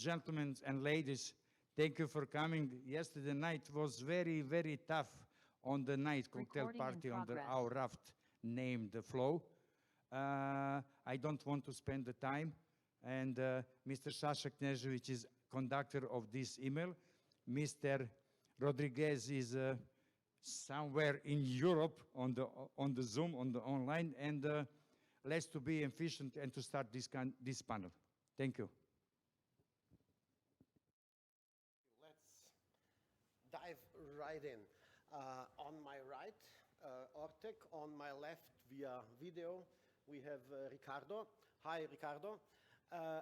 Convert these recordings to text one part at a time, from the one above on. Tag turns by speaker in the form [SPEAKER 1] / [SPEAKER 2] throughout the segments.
[SPEAKER 1] gentlemen and ladies, thank you for coming. Yesterday night was very, very tough on the night cocktail party on our raft named The Flow. I don't want to spend the time. And Mr. Sasha Knežević is conductor of this email. Mr. Rodriguez is somewhere in Europe on the Zoom, on the online, and let's to be efficient and to start this panel. Thank you.
[SPEAKER 2] Let's dive right in. On my right, Ortek. On my left, via video, we have Ricardo. Hi, Ricardo.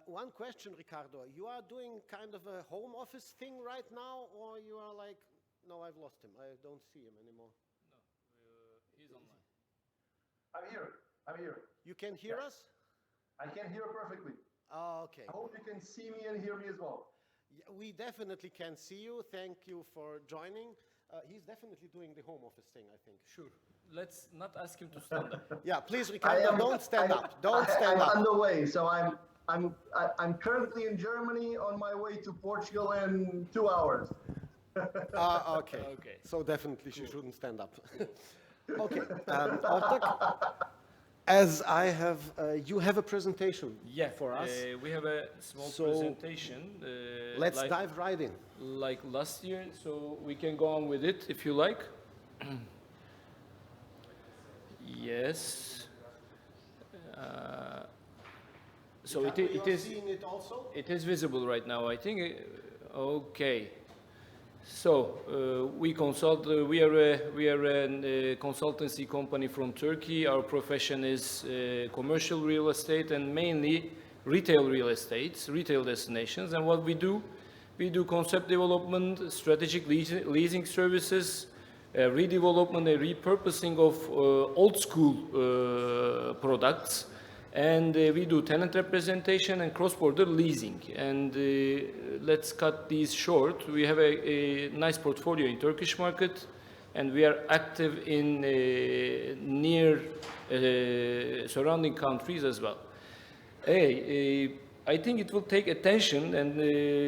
[SPEAKER 2] One question, Ricardo. You are doing kind of a home office thing right now, or you are like, no, I've lost him. I don't see him anymore.
[SPEAKER 3] No, he's online.
[SPEAKER 4] I'm here. I'm here.
[SPEAKER 2] You can hear us?
[SPEAKER 4] I can hear perfectly.
[SPEAKER 2] Oh, okay.
[SPEAKER 4] I hope you can see me and hear me as well.
[SPEAKER 2] Yeah, we definitely can see you. Thank you for joining. He's definitely doing the home office thing, I think.
[SPEAKER 3] Sure. Let's not ask him to stand up.
[SPEAKER 2] Yeah, please, Ricardo, don't stand up. Don't stand up.
[SPEAKER 4] I'm on the way. So I'm currently in Germany on my way to Portugal in 2 hours.
[SPEAKER 2] Okay.
[SPEAKER 3] Okay.
[SPEAKER 2] So definitely she shouldn't stand up. Okay. Ortek, as I have, you have a presentation for us.
[SPEAKER 3] We have a small
[SPEAKER 2] So,
[SPEAKER 3] presentation.
[SPEAKER 2] Let's
[SPEAKER 3] like,
[SPEAKER 2] dive right in.
[SPEAKER 3] like last year, so we can go on with it if you like. Yes. So it is.
[SPEAKER 2] Seeing it also?
[SPEAKER 3] It is visible right now, I think. Okay. So we consult. We are a consultancy company from Turkey. Our profession is commercial real estate and mainly retail real estates, retail destinations. And what we do concept development, strategic leasing services, redevelopment and repurposing of old school products. And we do tenant representation and cross-border leasing. And let's cut these short. We have a nice portfolio in Turkish market, and we are active in near surrounding countries as well. I think it will take attention, and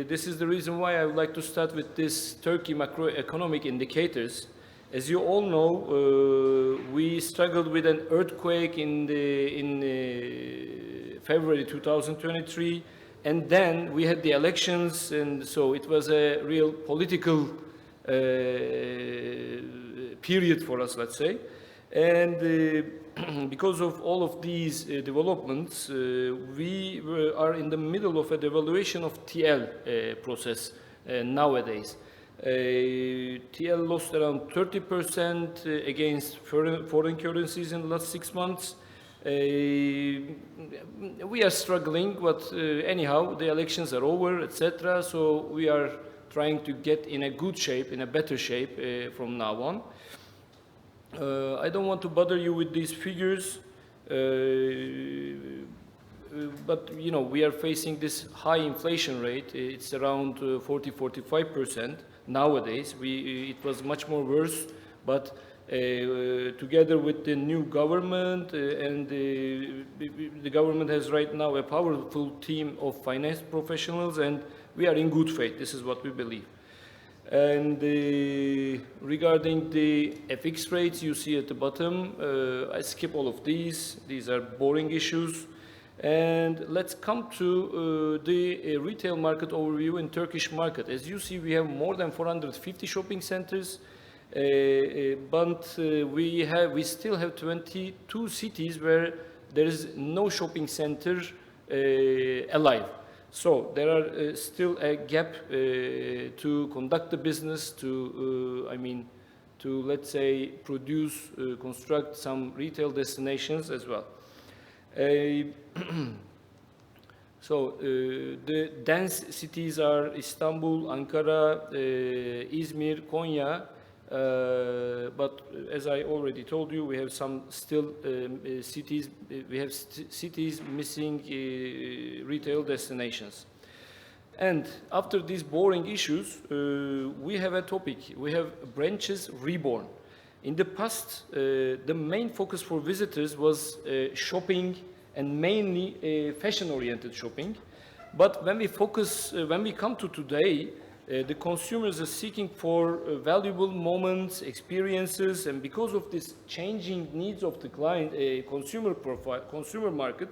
[SPEAKER 3] this is the reason why I would like to start with this Turkey macroeconomic indicators. As you all know, we struggled with an earthquake in February 2023, and then we had the elections, and so it was a real political period for us, let's say. And because of all of these developments, we are in the middle of a devaluation of TL process nowadays. TL lost around 30% against foreign currencies in the last 6 months. We are struggling, but anyhow, the elections are over, etc. So we are trying to get in a good shape, in a better shape from now on. I don't want to bother you with these figures, but you know, we are facing this high inflation rate. It's around 40–45%. Nowadays, it was much more worse, but together with the new government and the government has right now a powerful team of finance professionals, and we are in good faith. This is what we believe. And regarding the FX rates, you see at the bottom, I skip all of these. These are boring issues. And let's come to the retail market overview in Turkish market. As you see, we have more than 450 shopping centers, but we still have 22 cities where there is no shopping center alive. So there are still a gap to conduct the business, to let's say produce, construct some retail destinations as well. So the dense cities are Istanbul, Ankara, Izmir, Konya, but as I already told you, we have some still cities. We have cities missing retail destinations. And after these boring issues, we have a topic. We have branches reborn. In the past, the main focus for visitors was shopping, and mainly fashion-oriented shopping. But when we focus, when we come to today, the consumers are seeking for valuable moments, experiences, and because of this changing needs of the client, consumer profile, consumer market,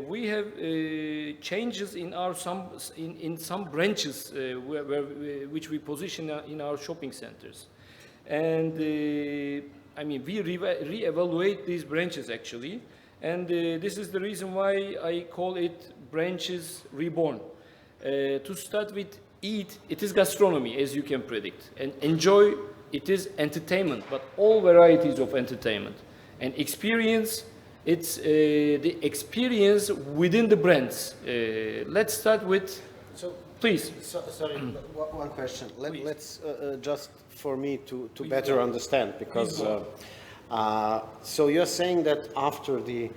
[SPEAKER 3] we have changes in our some branches which we position in our shopping centers, and I mean we re-evaluate these branches actually, and this is the reason why I call it branches reborn. To start with, eat, it is gastronomy, as you can predict, and enjoy, it is entertainment, but all varieties of entertainment, and experience, it's the experience within the brands. Let's start with,
[SPEAKER 2] So,
[SPEAKER 3] please.
[SPEAKER 2] sorry, one question.
[SPEAKER 3] Please.
[SPEAKER 2] Let's just for me to better understand, because so you're saying that after the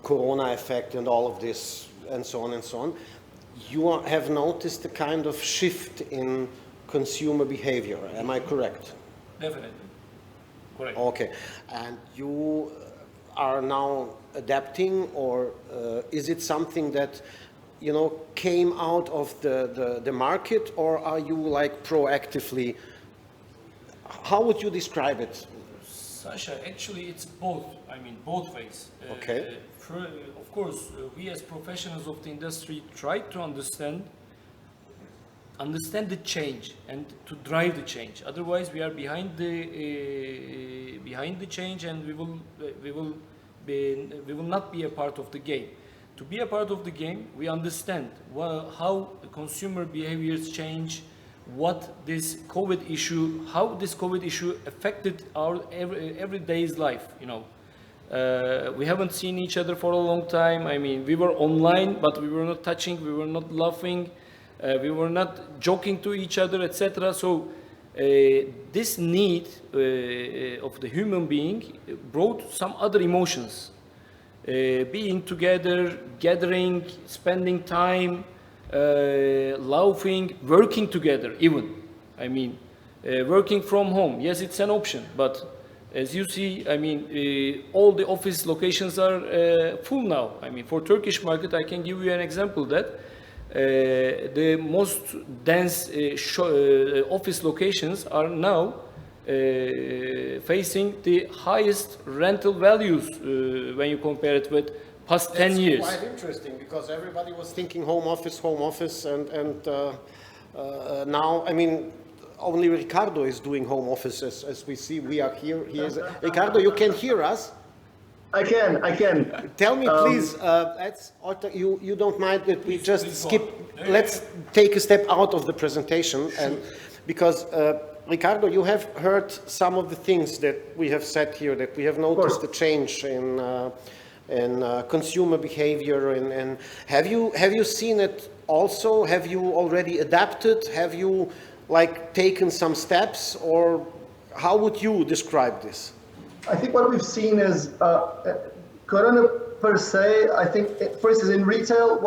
[SPEAKER 2] Corona effect and all of this and so on, you have noticed a kind of shift in consumer behavior. Am I correct?
[SPEAKER 3] Definitely. Correct.
[SPEAKER 2] Okay. And you are now adapting, or is it something that, you know, came out of the market, or are you like proactively, how would you describe it?
[SPEAKER 3] Sasha, actually it's both. I mean, both ways.
[SPEAKER 2] Okay.
[SPEAKER 3] Of course, we as professionals of the industry try to understand the change and to drive the change. Otherwise, we are behind the change, and we will not be a part of the game. To be a part of the game, we understand how consumer behaviors change, what this COVID issue, how this COVID issue affected our everyday's life. You know, we haven't seen each other for a long time. I mean, we were online, but we were not touching, we were not laughing, we were not joking to each other, etc. So this need of the human being brought some other emotions. Being together, gathering, spending time, laughing, working together even. I mean, working from home, yes, it's an option, but as you see, I mean, all the office locations are full now. I mean, for Turkish market, I can give you an example that the most dense office locations are now facing the highest rental values when you compare it with past 10 years.
[SPEAKER 2] That's quite interesting, because everybody was thinking home office, and now, I mean, only Ricardo is doing home office, as we see. We are here. He is. Ricardo, you can hear us?
[SPEAKER 4] I can.
[SPEAKER 2] Tell me, please, you don't mind that we just
[SPEAKER 3] please
[SPEAKER 2] skip,
[SPEAKER 3] go.
[SPEAKER 2] let's take a step out of the presentation, and because Ricardo, you have heard some of the things that we have said here, that we have noticed a change in consumer behavior, and have you seen it also? Have you already adapted? Have you like taken some steps, or how would you describe this?
[SPEAKER 4] I think what we've seen is Corona per se. I think, for instance, in retail,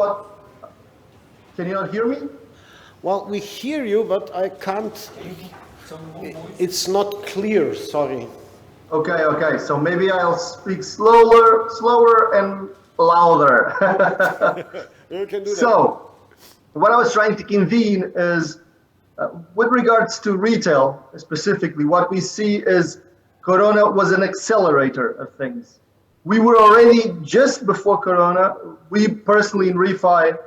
[SPEAKER 4] can you not hear me?
[SPEAKER 2] Well, we hear you, but I can't. It's not clear. Sorry.
[SPEAKER 4] Okay. So maybe I'll speak slower and louder.
[SPEAKER 2] You can do that.
[SPEAKER 4] So, what I was trying to convene is, with regards to retail specifically, what we see is Corona was an accelerator of things. We were already, just before Corona, we personally in Refi,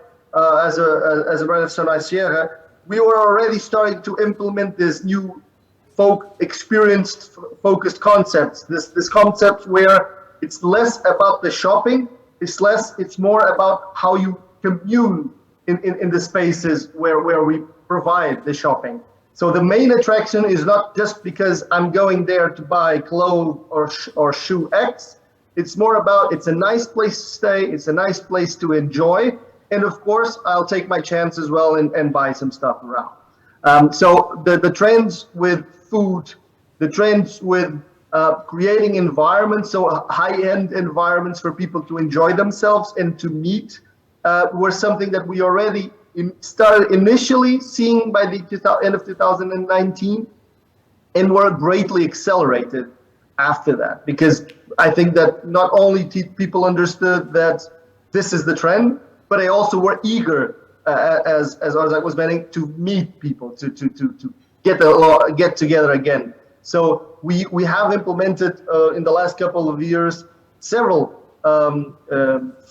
[SPEAKER 4] as a brand of Sonai Sierra, we were already starting to implement this new focused concepts. This concept where it's less about the shopping, it's more about how you commune in the spaces where we provide the shopping. So the main attraction is not just because I'm going there to buy clothes or shoe X. It's more about, it's a nice place to stay, it's a nice place to enjoy, and of course I'll take my chance as well and buy some stuff around. So the trends with food, the trends with creating environments, so high-end environments for people to enjoy themselves and to meet, were something that we already started initially seeing by the end of 2019, and were greatly accelerated after that, because I think that not only people understood that this is the trend, but they also were eager, as Arzak was mentioning, to meet people, to get together again. So we have implemented in the last couple of years several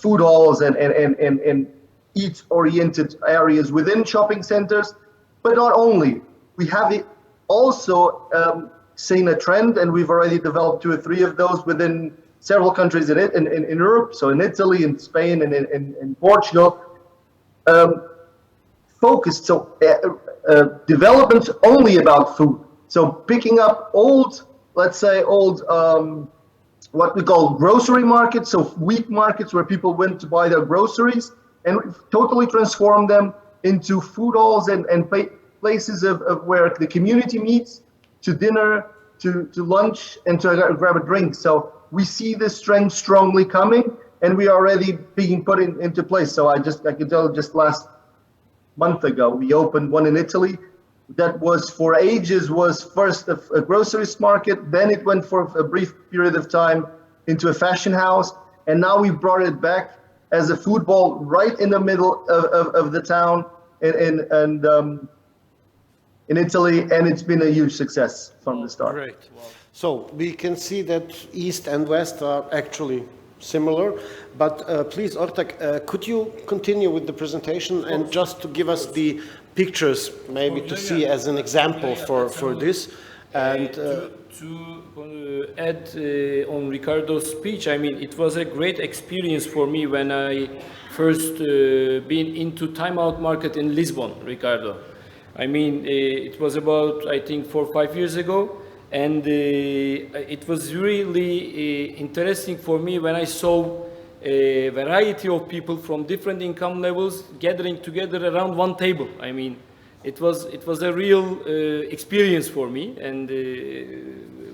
[SPEAKER 4] food halls and eat-oriented areas within shopping centers, but not only. We have also seen a trend, and we've already developed 2 or 3 of those within several countries in Europe, so in Italy, in Spain, and in Portugal. Focused, so developments only about food. So picking up old, let's say old, what we call grocery markets, so weak markets where people went to buy their groceries, and we've totally transformed them into food halls and places of where the community meets, to dinner, to lunch, and to grab a drink. So we see this trend strongly coming, and we are already being put into place. So I can tell just last month ago, we opened one in Italy that was for ages was first a groceries market, then it went for a brief period of time into a fashion house, and now we brought it back as a food hall right in the middle of the town in Italy, and it's been a huge success from the start.
[SPEAKER 2] Great. Wow. So we can see that East and West are actually similar, but please, Ortak, could you continue with the presentation and just to give us the pictures, maybe to see as an example for this, and
[SPEAKER 3] to add on Ricardo's speech, I mean, it was a great experience for me when I first been into timeout market in Lisbon, Ricardo. I mean, it was about, I think, 4 or 5 years ago, and it was really interesting for me when I saw a variety of people from different income levels gathering together around one table. I mean, it was a real experience for me, and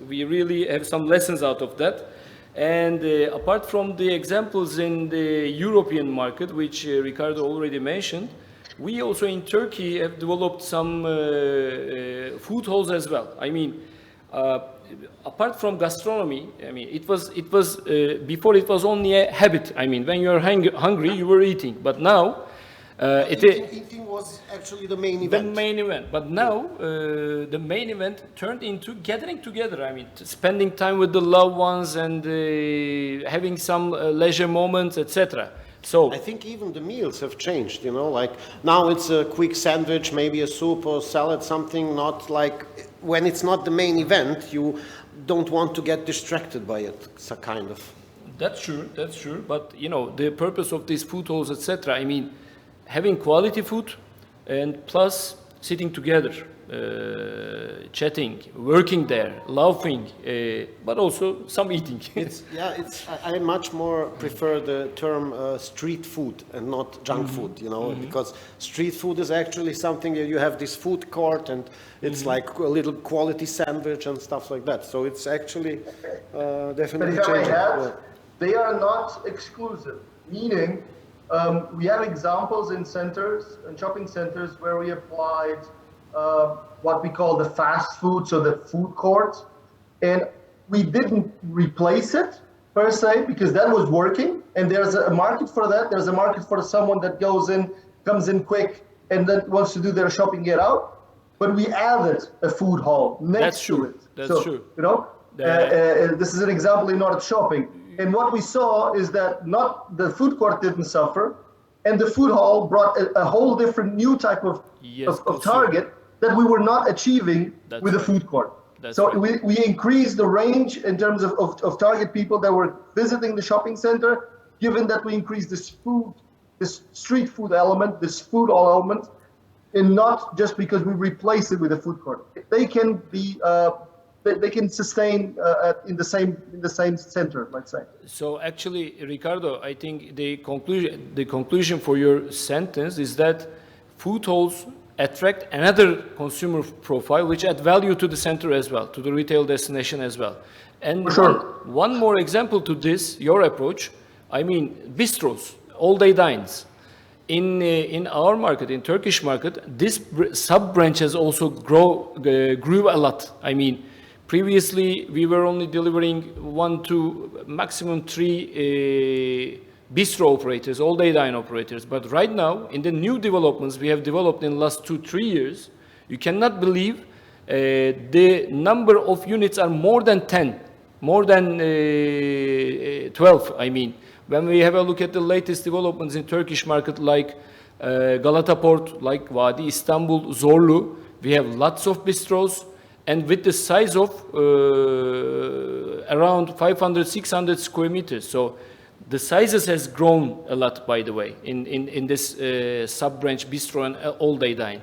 [SPEAKER 3] we really have some lessons out of that. And apart from the examples in the European market, which Ricardo already mentioned, we also in Turkey have developed some food halls as well. I mean, apart from gastronomy, I mean, it was before it was only a habit. I mean, when you are hungry, you were eating. But now,
[SPEAKER 2] eating was actually the main event.
[SPEAKER 3] The main event. But now, the main event turned into gathering together. I mean, spending time with the loved ones and having some leisure moments, etc. So
[SPEAKER 2] I think even the meals have changed, you know, like now it's a quick sandwich, maybe a soup or salad, something, not like when it's not the main event, you don't want to get distracted by it, so kind of.
[SPEAKER 3] That's true. But, you know, the purpose of these food halls, etc., I mean, having quality food and plus sitting together, chatting, working there, laughing, but also some eating.
[SPEAKER 2] I much more prefer the term street food and not junk food, you know, because street food is actually something that you have this food court and it's like a little quality sandwich and stuff like that. So it's actually definitely changing.
[SPEAKER 4] They are not exclusive, meaning we have examples in centers and shopping centers where we applied what we call the fast food, so the food court, and we didn't replace it per se because that was working, and there's a market for that. There's a market for someone that comes in quick and then wants to do their shopping, get out. But we added a food hall next to it.
[SPEAKER 3] That's true.
[SPEAKER 4] You know, this is an example in North shopping. And what we saw is that not the food court didn't suffer, and the food hall brought a whole different new type of target that we were not achieving with the food court. We increased the range in terms of target people that were visiting the shopping center, given that we increased this street food element, this food hall element, and not just because we replace it with a food court. They can be they can sustain in the same center, let's say.
[SPEAKER 3] So actually, Ricardo, I think the conclusion for your sentence is that food halls attract another consumer profile, which add value to the center as well, to the retail destination as well. And one more example to this, your approach, I mean, bistros, all-day dines. In our market, in Turkish market, this sub-branch has also grew a lot. I mean, previously we were only delivering 1 to maximum 3 bistro operators, all-day dine operators. But right now, in the new developments we have developed in the last 2-3 years, you cannot believe the number of units are more than 10, more than 12, I mean. When we have a look at the latest developments in Turkish market like Galata Port, like Vadi Istanbul, Zorlu, we have lots of bistros, and with the size of around 500-600 square meters. So the sizes has grown a lot, by the way, in this sub-branch bistro and all-day dine.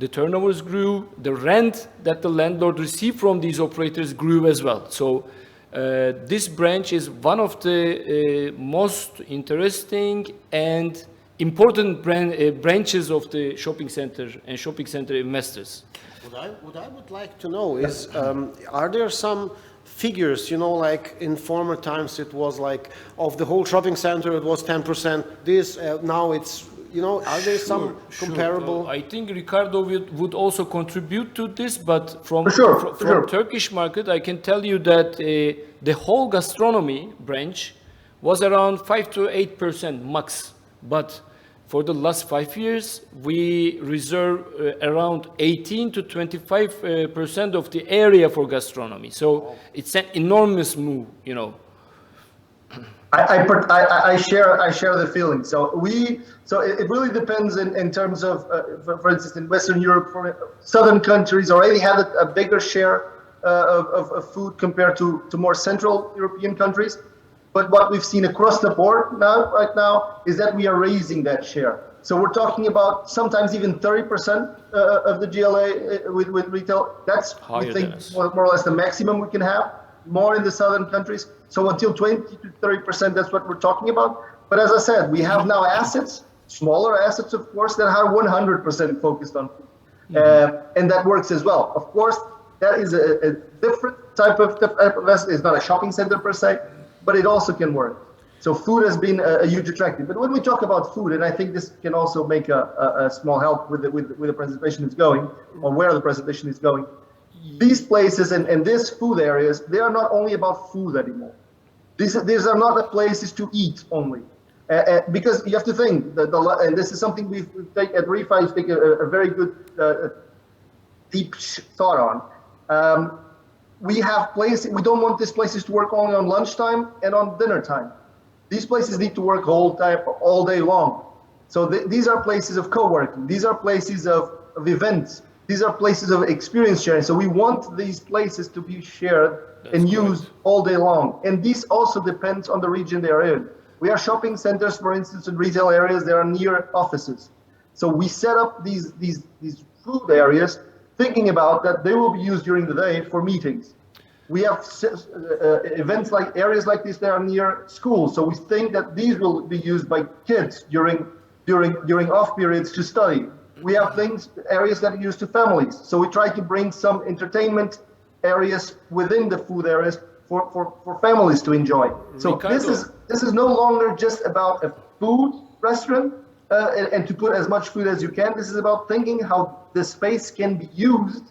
[SPEAKER 3] The turnovers grew, the rent that the landlord received from these operators grew as well. So this branch is one of the most interesting and important branches of the shopping center and shopping center investors.
[SPEAKER 2] What I would like to know is, are there some figures, you know, like in former times it was like of the whole shopping center it was 10%, this, now it's, you know, are there some comparable?
[SPEAKER 3] I think Ricardo would also contribute to this, but from Turkish market, I can tell you that the whole gastronomy branch was around 5 to 8% max. But for the last 5 years, we reserve around 18 to 25% of the area for gastronomy. So it's an enormous move, you know.
[SPEAKER 4] I share the feeling. So it really depends in terms of, for instance, in Western Europe, southern countries already had a bigger share of food compared to more Central European countries. But what we've seen across the board right now is that we are raising that share. So we're talking about sometimes even 30% of the GLA with retail. That's, we think, more or less the maximum we can have, more in the southern countries. So until 20 to 30%, that's what we're talking about. But as I said, we have now assets, smaller assets, of course, that are 100% focused on food. And that works as well. Of course, that is a different type of investment. It's not a shopping center per se, but it also can work. So food has been a huge attractive. But when we talk about food, and I think this can also make a small help with the presentation is going, or where the presentation is going, these places and these food areas, they are not only about food anymore. These are not the places to eat only. Because you have to think, and this is something we take at REFI, take a very good deep thought on. We have places, we don't want these places to work only on lunchtime and on dinner time. These places need to work all day long. So these are places of co-working. These are places of events. These are places of experience sharing. So we want these places to be shared and used all day long. And this also depends on the region they are in. We have shopping centers, for instance, in retail areas that are near offices. So we set up these food areas thinking about that they will be used during the day for meetings. We have events like areas like this that are near schools. So we think that these will be used by kids during off periods to study. We have areas that are used to families. So we try to bring some entertainment areas within the food areas for families to enjoy. So this is no longer just about a food restaurant and to put as much food as you can. This is about thinking how the space can be used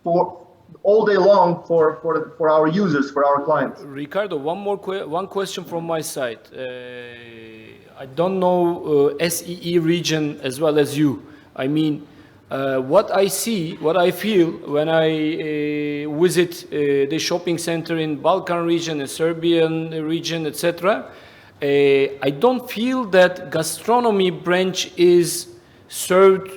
[SPEAKER 4] for all day long for our users, for our clients.
[SPEAKER 3] Ricardo, one question from my side. I don't know SEE region as well as you. I mean, what I see, what I feel when I visit the shopping center in Balkan region, the Serbian region, etc., I don't feel that gastronomy branch is served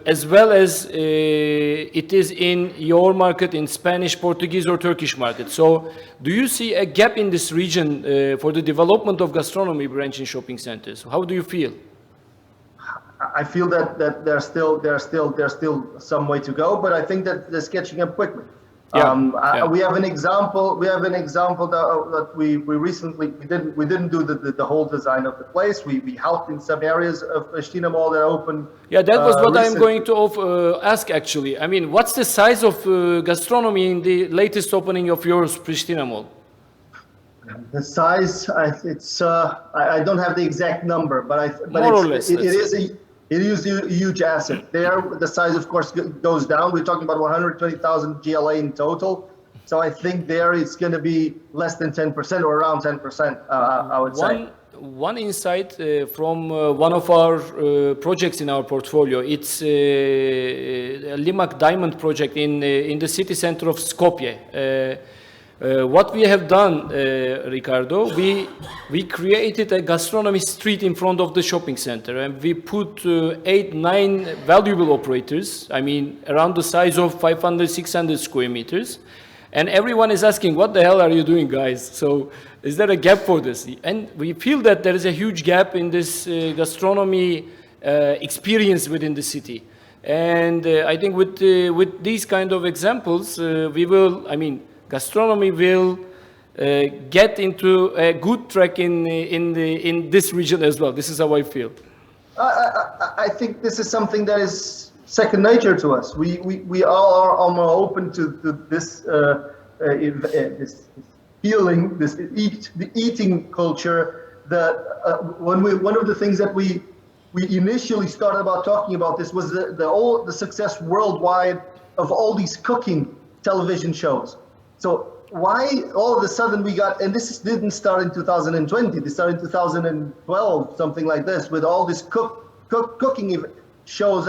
[SPEAKER 3] as well as it is in your market, in Spanish, Portuguese, or Turkish market. So, do you see a gap in this region for the development of gastronomy branch in shopping centers? How do you feel?
[SPEAKER 4] I feel that there's still some way to go, but I think that they're catching up quickly. We have an example. We have an example that we recently we didn't do the whole design of the place. We helped in some areas of Pristina Mall that opened.
[SPEAKER 3] Yeah, that was what I'm going to ask actually. I mean, what's the size of gastronomy in the latest opening of yours, Pristina Mall?
[SPEAKER 4] The size, I don't have the exact number, but
[SPEAKER 3] more or less,
[SPEAKER 4] it is a huge asset. There, the size, of course, goes down. We're talking about 120,000 GLA in total. So I think there it's going to be less than 10% or around 10%, I would say.
[SPEAKER 3] One insight from one of our projects in our portfolio, it's a Limak Diamond project in the city center of Skopje. What we have done, Ricardo, we created a gastronomy street in front of the shopping center, and we put 8-9 valuable operators, I mean, around the size of 500-600 square meters. And everyone is asking, what the hell are you doing, guys? So is there a gap for this? And we feel that there is a huge gap in this gastronomy experience within the city. And I think with these kind of examples, we will, I mean, gastronomy will get into a good track in this region as well. This is how I feel.
[SPEAKER 4] I think this is something that is second nature to us. We all are more open to this this feeling, the eating culture. That one of the things that we initially started about talking about this was the success worldwide of all these cooking television shows. So why all of a sudden we got, and this didn't start in 2020, this started in 2012, something like this, with all these cooking shows.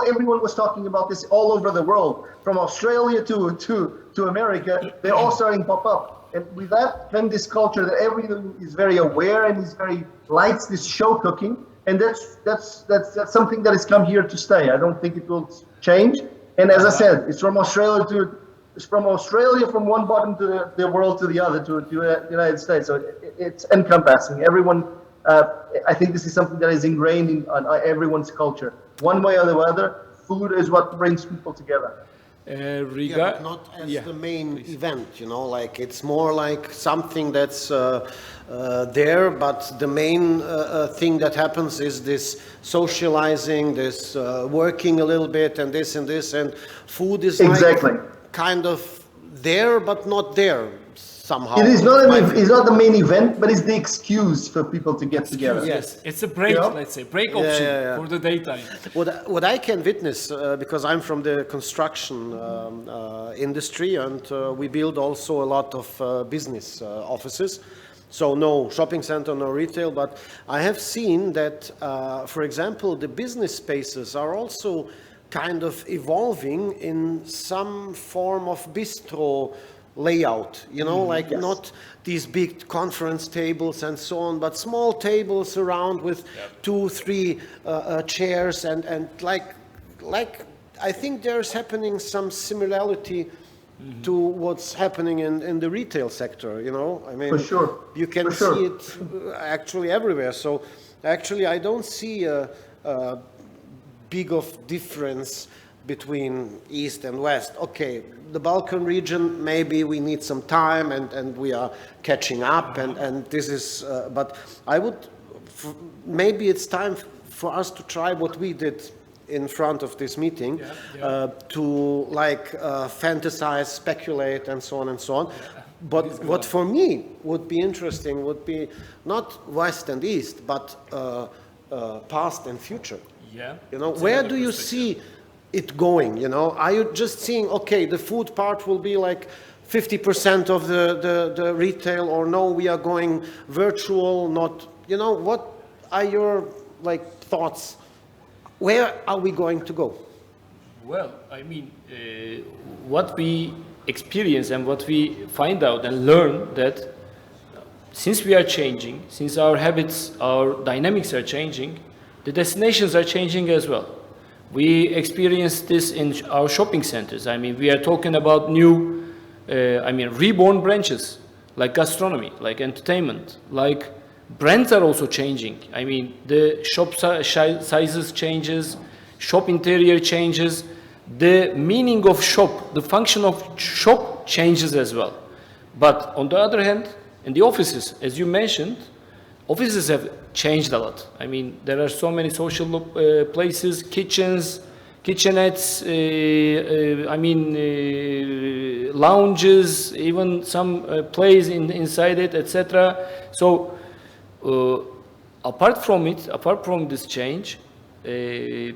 [SPEAKER 4] Everyone was talking about this all over the world, from Australia to America. They're all starting to pop up, and with that came this culture that everyone is very aware and is very likes this show cooking, and that's something that has come here to stay. I don't think it will change. And as I said, it's from Australia from one bottom to the world to the other, to the United States. So it's encompassing. Everyone, I think this is something that is ingrained in everyone's culture. One way or the other, food is what brings people together.
[SPEAKER 2] But not as the main event, you know, like it's more like something that's there, but the main thing that happens is this socializing, this working a little bit, and this, and food is
[SPEAKER 4] exactly
[SPEAKER 2] like kind of there, but not there somehow.
[SPEAKER 4] It is not it's not the main event, but it's the excuse for people to get together.
[SPEAKER 3] Yes, it's a break, let's say, break option for the daytime.
[SPEAKER 2] What I can witness, because I'm from the construction industry, and we build also a lot of business offices. So no shopping center, no retail, but I have seen that, for example, the business spaces are also kind of evolving in some form of bistro layout, you know, like not these big conference tables and so on, but small tables around with 2-3 chairs, and like I think there's happening some similarity to what's happening in the retail sector, you know. I mean,
[SPEAKER 4] for sure.
[SPEAKER 2] You can see it actually everywhere. So actually I don't see a big of difference between East and West. Okay, the Balkan region, maybe we need some time, and we are catching up, and this is, but I would, maybe it's time for us to try what we did in front of this meeting, to like fantasize, speculate, and so on and so on. But what for me would be interesting would be not West and East, but past and future.
[SPEAKER 3] Yeah.
[SPEAKER 2] You know, where do you see it going? You know, are you just seeing, okay, the food part will be like 50% of the retail, or no, we are going virtual, not, you know, what are your like thoughts? Where are we going to go?
[SPEAKER 3] Well, I mean, what we experience and what we find out and learn that since we are changing, since our habits, our dynamics are changing, the destinations are changing as well. We experience this in our shopping centers. I mean, we are talking about new, reborn branches, like gastronomy, like entertainment, like brands are also changing. I mean, the shop sizes changes, shop interior changes, the meaning of shop, the function of shop changes as well. But on the other hand, in the offices, as you mentioned, offices have changed a lot. I mean, there are so many social places, kitchens, kitchenettes, lounges, even some plays inside it, etc. So, apart from this change, the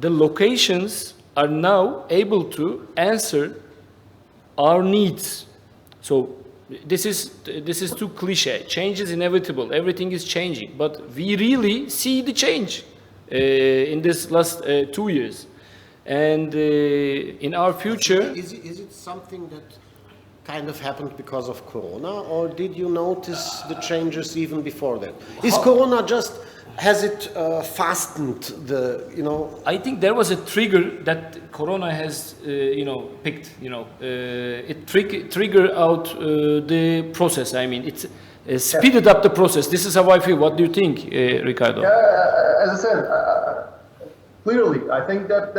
[SPEAKER 3] locations are now able to answer our needs. So this is too cliche. Change is inevitable. Everything is changing, but we really see the change in this last 2 years, and in our future.
[SPEAKER 2] Is it something that kind of happened because of Corona, or did you notice the changes even before that? Is Corona just, has it fastened the, you know?
[SPEAKER 3] I think there was a trigger that Corona has, picked. It triggered out the process. I mean, it's speeded up the process. This is how I feel. What do you think, Ricardo?
[SPEAKER 4] As I said, clearly, I think that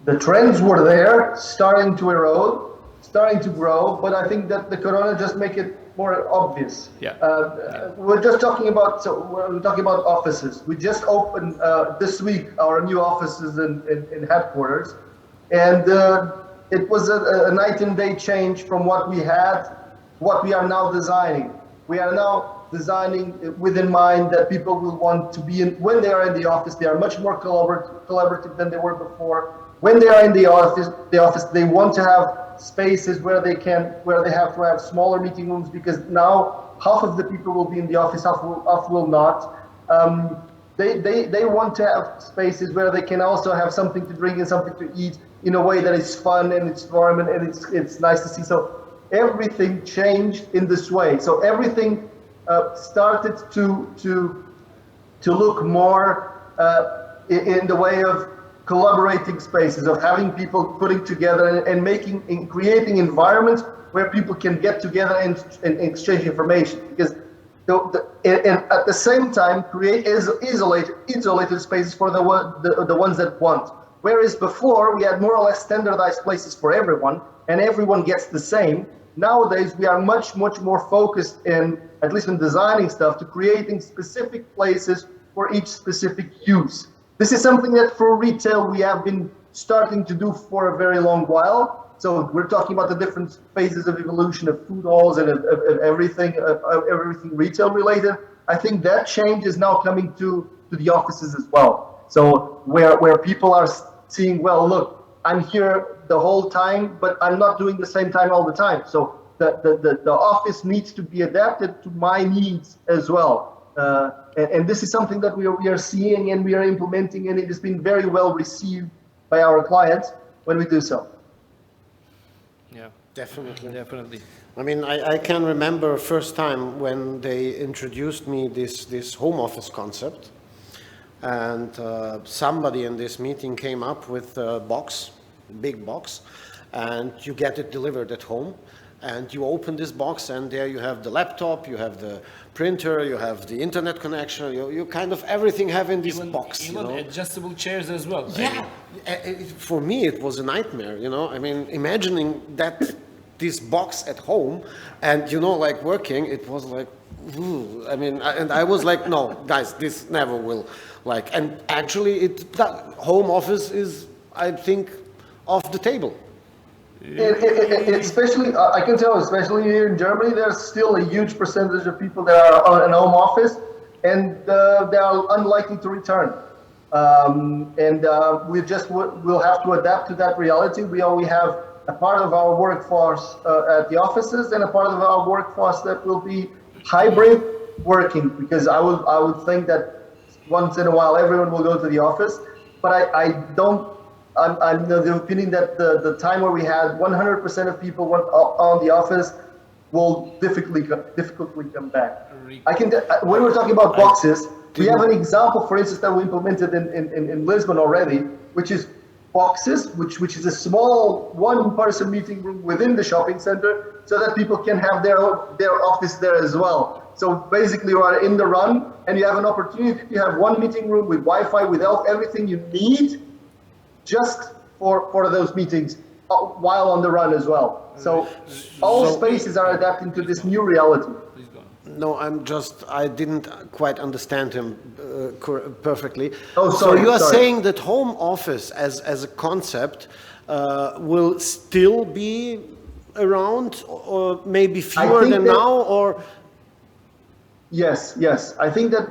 [SPEAKER 4] the trends were there, starting to erode, starting to grow, but I think that the Corona just make it more obvious.
[SPEAKER 3] Yeah.
[SPEAKER 4] We're just talking about, we're talking about offices. We just opened this week our new offices in headquarters, and it was a night and day change from what we had, what we are now designing. We are now designing with in mind that people will want to be in, when they are in the office, they are much more collaborative than they were before. When they are in the office, they want to have spaces where they have to have smaller meeting rooms, because now half of the people will be in the office, half will not. They want to have spaces where they can also have something to drink and something to eat in a way that is fun and it's warm and it's nice to see. So everything changed in this way. So everything started to look more in the way of collaborating spaces, of having people putting together and creating environments where people can get together and exchange information. Because and at the same time create isolated spaces for the ones that want. Whereas before we had more or less standardized places for everyone, and everyone gets the same. Nowadays we are much more focused in, at least in designing stuff, to creating specific places for each specific use. This is something that for retail we have been starting to do for a very long while. So we're talking about the different phases of evolution of food halls and of everything retail related. I think that change is now coming to the offices as well. So where people are seeing, well, look, I'm here the whole time, but I'm not doing the same time all the time. So the office needs to be adapted to my needs as well. And this is something that we are seeing and we are implementing, and it has been very well received by our clients when we do so.
[SPEAKER 3] Yeah,
[SPEAKER 2] definitely. I mean, I can remember first time when they introduced me this home office concept, and somebody in this meeting came up with a box, big box, and you get it delivered at home. And you open this box, and there you have the laptop, you have the printer, you have the internet connection, you kind of everything have in this box.
[SPEAKER 3] Even adjustable chairs as well.
[SPEAKER 2] Yeah, for me it was a nightmare, I mean, imagining this box at home and, like working, it was like, ooh, I mean, and I was like, no, guys, this never will, and actually home office is, I think, off the table.
[SPEAKER 4] Especially, I can tell, especially here in Germany, there's still a huge percentage of people that are in home office, and they are unlikely to return. We'll have to adapt to that reality. We only have a part of our workforce at the offices, and a part of our workforce that will be hybrid working. Because I would think that once in a while everyone will go to the office, but I'm of the opinion that the time where we had 100% of people on the office will difficultly come back. When we're talking about boxes, we have an example, for instance, that we implemented in Lisbon already, which is boxes, which is a small one-person meeting room within the shopping center, so that people can have their office there as well. So basically, you are in the run, and you have an opportunity to have one meeting room with Wi-Fi, with everything you need, just for those meetings while on the run as well. So all spaces are adapting to this new reality.
[SPEAKER 2] No, I didn't quite understand him perfectly.
[SPEAKER 4] Oh, sorry.
[SPEAKER 2] So you are saying that home office as a concept will still be around, or maybe fewer than now, or?
[SPEAKER 4] Yes. I think that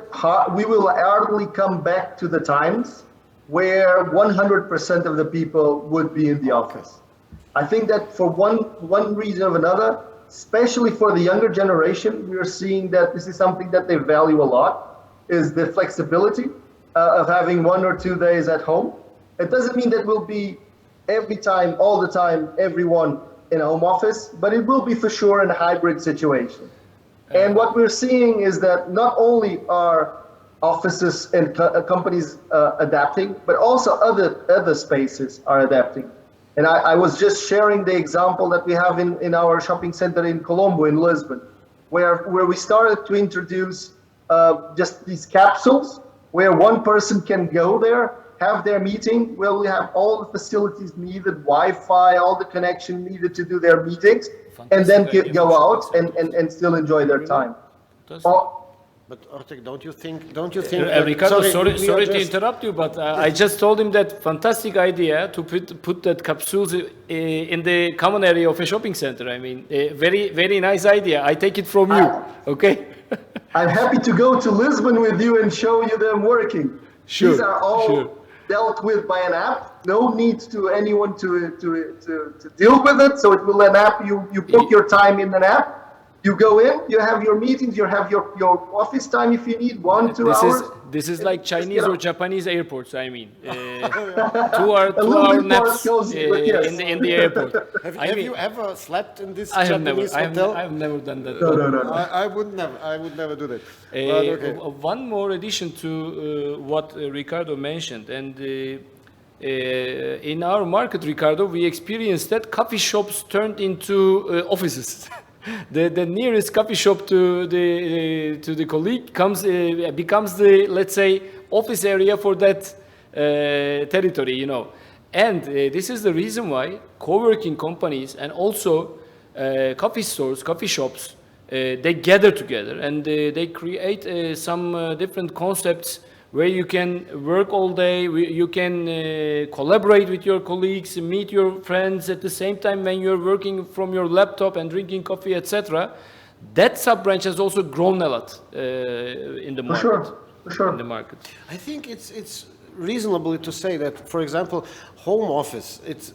[SPEAKER 4] we will hardly come back to the times where 100% of the people would be in the office. I think that for one reason or another, especially for the younger generation, we are seeing that this is something that they value a lot, is the flexibility of having 1 or 2 days at home. It doesn't mean that will be every time, all the time, everyone in a home office, but it will be for sure in a hybrid situation. And what we're seeing is that not only are offices and companies adapting, but also other spaces are adapting. And I was just sharing the example that we have in our shopping center in Colombo, in Lisbon, where we started to introduce just these capsules where one person can go there, have their meeting, where we have all the facilities needed, Wi-Fi, all the connection needed to do their meetings, and then go out and still enjoy their time.
[SPEAKER 2] But Ortek, don't you think?
[SPEAKER 3] Ricardo, sorry to interrupt you, but I just told him that fantastic idea to put that capsules in the common area of a shopping center. I mean, very nice idea. I take it from you, okay?
[SPEAKER 4] I'm happy to go to Lisbon with you and show you them working.
[SPEAKER 3] Sure.
[SPEAKER 4] These are all dealt with by an app. No need to anyone to deal with it. So it will an app. You book your time in an app. You go in, you have your meetings, you have your office time if you need 1, 2 hours.
[SPEAKER 3] This is like Chinese or Japanese airports, I mean. 2-hour naps in the airport.
[SPEAKER 2] Have you ever slept in this Japanese hotel?
[SPEAKER 3] I have never done that.
[SPEAKER 4] No.
[SPEAKER 2] I would never do that.
[SPEAKER 3] One more addition to what Ricardo mentioned, and in our market, Ricardo, we experienced that coffee shops turned into offices. The nearest coffee shop to the colleague becomes the, let's say, office area for that territory, you know. And this is the reason why co-working companies and also coffee stores, coffee shops, they gather together and they create some different concepts where you can work all day, you can collaborate with your colleagues, meet your friends at the same time when you're working from your laptop and drinking coffee, etc. That sub-branch has also grown a lot in the market.
[SPEAKER 4] For sure.
[SPEAKER 3] In the market.
[SPEAKER 2] I think it's reasonable to say that, for example, home office, it's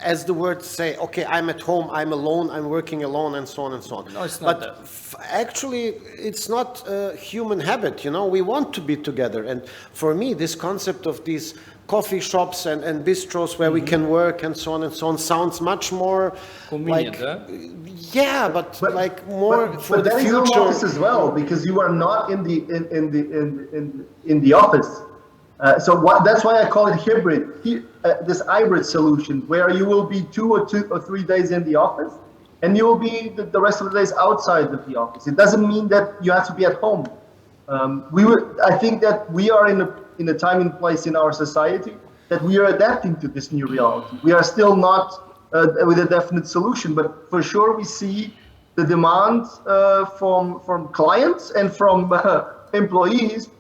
[SPEAKER 2] as the words say, okay, I'm at home, I'm alone, I'm working alone, and so on and so on.
[SPEAKER 3] No, it's not
[SPEAKER 2] but actually, it's not a human habit, you know, we want to be together. And for me, this concept of these coffee shops and bistros where we can work and so on sounds much more
[SPEAKER 3] convenient,
[SPEAKER 2] yeah, but like more for
[SPEAKER 4] but
[SPEAKER 2] the
[SPEAKER 4] that
[SPEAKER 2] future.
[SPEAKER 4] is home office as well, because you are not in the office. That's why I call it hybrid. This hybrid solution, where you will be 2 or 3 days in the office, and you will be the rest of the days outside of the office. It doesn't mean that you have to be at home. I think that we are in a time and place in our society that we are adapting to this new reality. We are still not with a definite solution, but for sure we see the demand from clients and from employees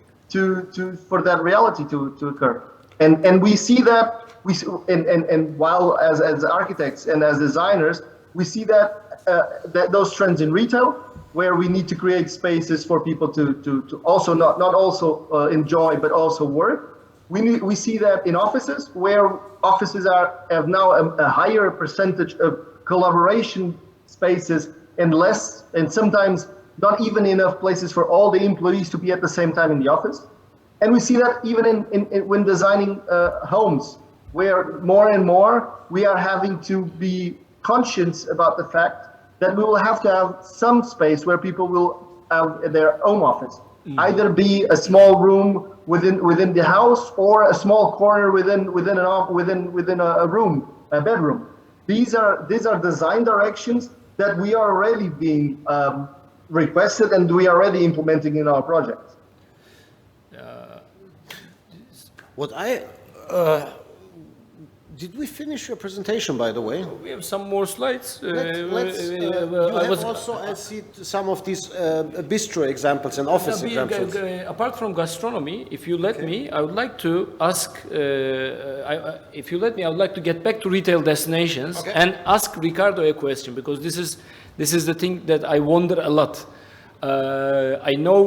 [SPEAKER 4] for that reality to occur, and we see that and while as architects and as designers, we see that those trends in retail, where we need to create spaces for people to also not also enjoy but also work. We see that in offices, where offices have now a higher percentage of collaboration spaces and sometimes not even enough places for all the employees to be at the same time in the office. And we see that even when designing homes, where more and more we are having to be conscious about the fact that we will have to have some space where people will have their own office. Either be a small room within the house, or a small corner within a room, a bedroom. These are design directions that we are already being requested, and we are already implementing in our projects.
[SPEAKER 2] Did we finish your presentation, by the way?
[SPEAKER 3] We have some more slides.
[SPEAKER 2] You have also, I see some of these bistro examples and office examples.
[SPEAKER 3] Apart from gastronomy, if you let me, I would like to ask, I would like to get back to retail destinations and ask Ricardo a question, because this is the thing that I wonder a lot. I know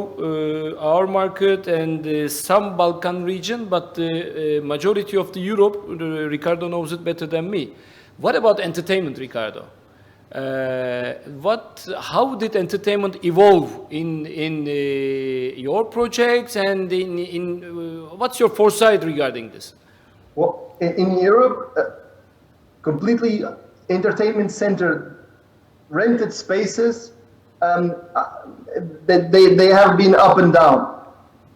[SPEAKER 3] our market and some Balkan region, but the majority of the Europe, Ricardo knows it better than me. What about entertainment, Ricardo? How did entertainment evolve in your projects, and what's your foresight regarding this?
[SPEAKER 4] Well, in Europe, completely entertainment center rented spaces, they have been up and down.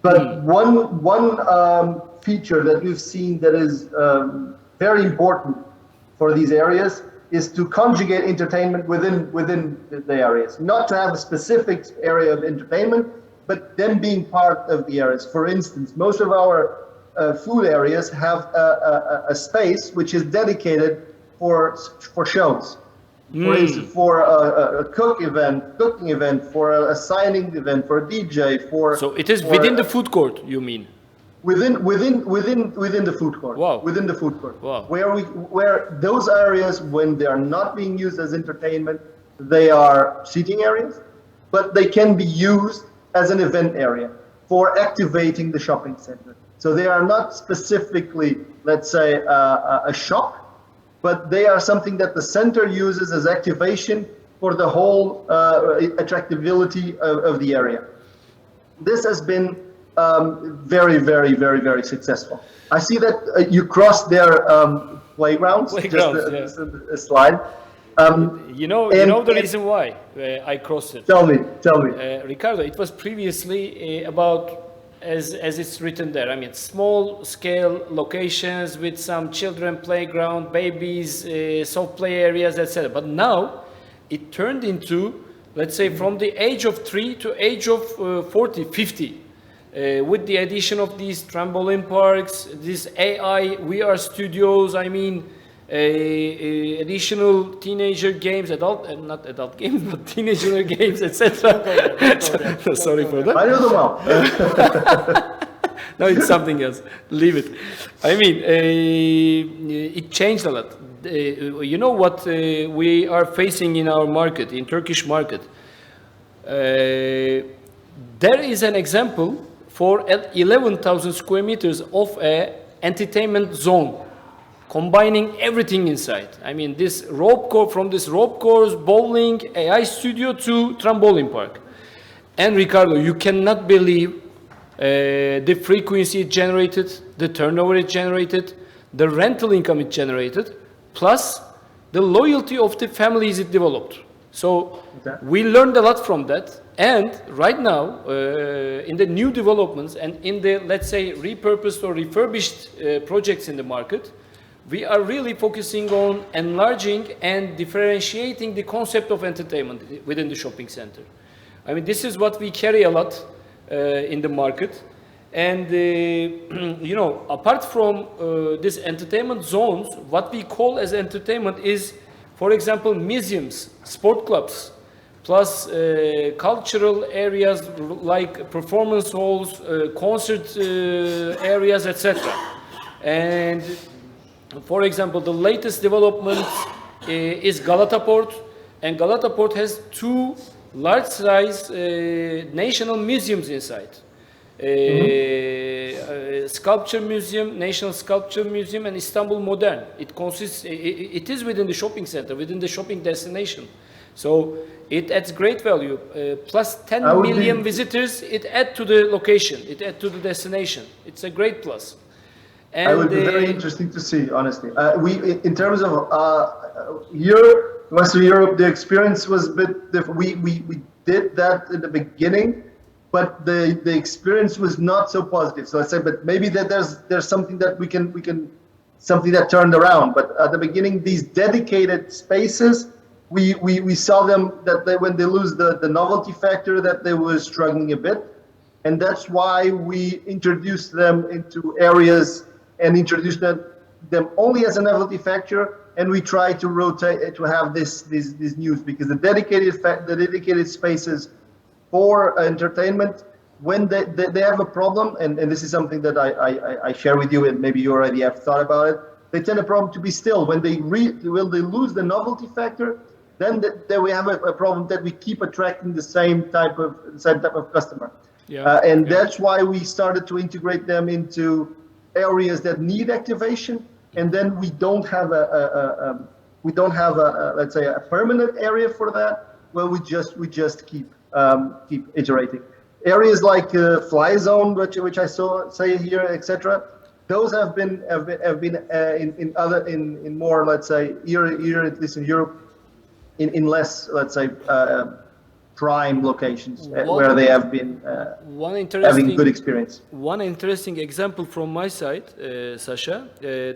[SPEAKER 4] But one feature that we've seen that is very important for these areas is to conjugate entertainment within the areas, not to have a specific area of entertainment, but them being part of the areas. For instance, most of our food areas have a space which is dedicated for shows. For instance, for a cooking event, for a signing event, for a DJ,
[SPEAKER 3] So it is within the food court, you mean?
[SPEAKER 4] Within the food court.
[SPEAKER 3] Wow.
[SPEAKER 4] Within the food court.
[SPEAKER 3] Wow.
[SPEAKER 4] Where those areas, when they are not being used as entertainment, they are seating areas, but they can be used as an event area for activating the shopping center. So they are not specifically, let's say, a shop, but they are something that the center uses as activation for the whole attractability of the area. This has been very, very, very, very successful. I see that you crossed their playgrounds. Just a slide.
[SPEAKER 3] You know the reason why I crossed it.
[SPEAKER 4] Tell me.
[SPEAKER 3] Ricardo, it was previously about, as it's written there, I mean, small scale locations with some children playground, babies, soft play areas, etc. But now it turned into, let's say, from the age of 3 to age of 40, 50. With the addition of these trampoline parks, these AI VR studios, I mean, additional teenager games, not adult games, but teenager games, etc. Sorry for that.
[SPEAKER 4] I know them well.
[SPEAKER 3] No, it's something else. Leave it. I mean, it changed a lot. You know what we are facing in our market, in Turkish market? There is an example for 11,000 square meters of a entertainment zone, combining everything inside. I mean, this rope course, bowling, AI studio to trampoline park. And Ricardo, you cannot believe the frequency it generated, the turnover it generated, the rental income it generated, plus the loyalty of the families it developed. So we learned a lot from that. And right now, in the new developments and in the, let's say, repurposed or refurbished projects in the market, we are really focusing on enlarging and differentiating the concept of entertainment within the shopping center. I mean, this is what we carry a lot in the market. And, you know, apart from these entertainment zones, what we call as entertainment is, for example, museums, sport clubs, plus cultural areas like performance halls, concert areas, etc. And for example, the latest development is Galata Port, and Galata Port has 2 large-size national museums inside. Sculpture Museum, National Sculpture Museum, and Istanbul Modern. It is within the shopping center, within the shopping destination. So it adds great value. Plus 10 million visitors, it adds to the location, it adds to the destination. It's a great plus. And
[SPEAKER 4] it would be very interesting to see, honestly. In terms of Europe, Western Europe, the experience was a bit different. We did that in the beginning, but the experience was not so positive. So I said, but maybe that there's something that we can something that turned around. But at the beginning, these dedicated spaces, we saw them that when they lose the novelty factor, that they were struggling a bit, and that's why we introduced them into areas and introduced them only as a novelty factor, and we try to rotate to have these news, because the dedicated spaces for entertainment, when they have a problem, and this is something that I share with you, and maybe you already have thought about it, they tend a problem to be still. When they lose the novelty factor, then we have a problem that we keep attracting the same type of customer. That's why we started to integrate them into areas that need activation, and then we don't have we don't have let's say a permanent area for that, well, we just keep iterating. Areas like fly zone, which I saw say here, etc. Those have been in more, let's say, here at least in Europe, in less, let's say, prime locations where they have been having good experience.
[SPEAKER 3] One interesting example from my side, Sasha,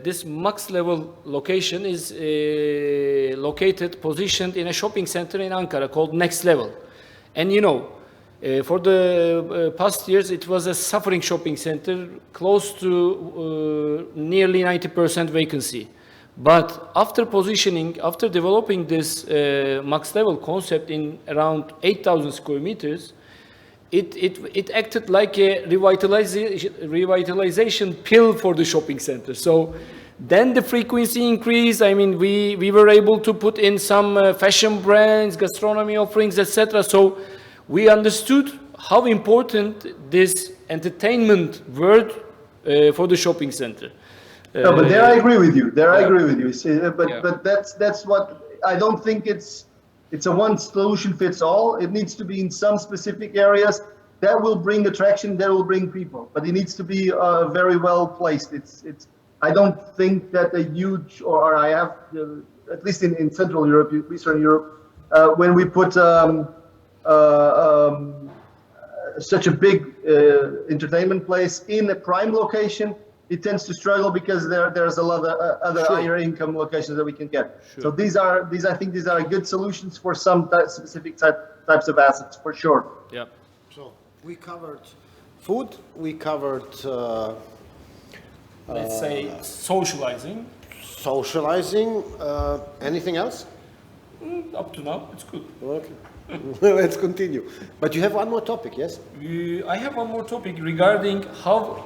[SPEAKER 3] this max level location is positioned in a shopping center in Ankara called Next Level. And you know, for the past years, it was a suffering shopping center, close to nearly 90% vacancy. But after positioning, after developing this max level concept in around 8,000 square meters, it acted like a revitalization pill for the shopping center. So then the frequency increased. I mean, we were able to put in some fashion brands, gastronomy offerings, etc. So we understood how important this entertainment word for the shopping center.
[SPEAKER 4] No, but there I agree with you. I agree with you. But that's what I don't think it's a one solution fits all. It needs to be in some specific areas that will bring attraction, that will bring people. But it needs to be very well placed. I don't think that a huge, or I have at least in Central Europe, Eastern Europe, when we put such a big entertainment place in a prime location, it tends to struggle because there's a lot of other higher income locations that we can get. Sure. So I think these are good solutions for some specific types of assets, for sure.
[SPEAKER 3] Yeah.
[SPEAKER 2] So we covered food, we covered
[SPEAKER 3] let's say socializing.
[SPEAKER 2] Anything else?
[SPEAKER 3] Up to now, it's good.
[SPEAKER 2] Okay. Let's continue. But you have one more topic, yes?
[SPEAKER 3] I have one more topic regarding how